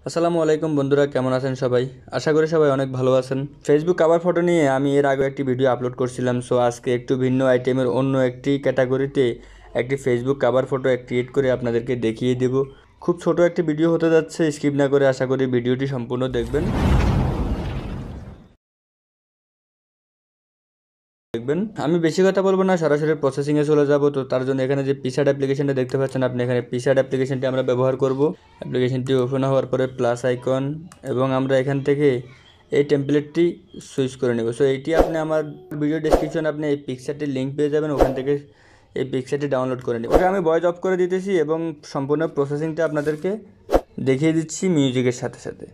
আসসালামু আলাইকুম বন্ধুরা, কেমন আছেন সবাই? আশা করি সবাই অনেক ভালো আছেন। ফেসবুক কভার ফটো নিয়ে আমি এর আগে একটি ভিডিও আপলোড করছিলাম। সো আজকে একটু ভিন্ন আইটেমের অন্য একটি ক্যাটাগরিতে একটি ফেসবুক কভার ফটো ক্রিয়েট করে আপনাদেরকে দেখিয়ে দেব। খুব ছোট একটি ভিডিও হতে যাচ্ছে, স্কিপ না করে আশা করি ভিডিওটি সম্পূর্ণ দেখবেন। আমি বেশি কথা বলবো না, সরাসরি প্রসেসিংয়ে চলে যাব। তো তার জন্য এখানে যে পিসার্ট অ্যাপ্লিকেশনটা দেখতে পাচ্ছেন আপনি, এখানে পিসার্ট অ্যাপ্লিকেশনটি আমরা ব্যবহার করব। অ্যাপ্লিকেশনটি ওপেন হওয়ার পরে প্লাস আইকন এবং আমরা এখান থেকে এই টেমপ্লেটটি সুইচ করে নেব। সো এইটি আপনি আমার ভিডিও ডেসক্রিপশনে আপনি এই পিকচারটির লিঙ্ক পেয়ে যাবেন, ওখান থেকে এই পিকচারটি ডাউনলোড করে নেব। ওকে আমি ভয়েস অফ করে দিতেছি এবং সম্পূর্ণ প্রসেসিংটা আপনাদেরকে দেখিয়ে দিচ্ছি মিউজিকের সাথে সাথে।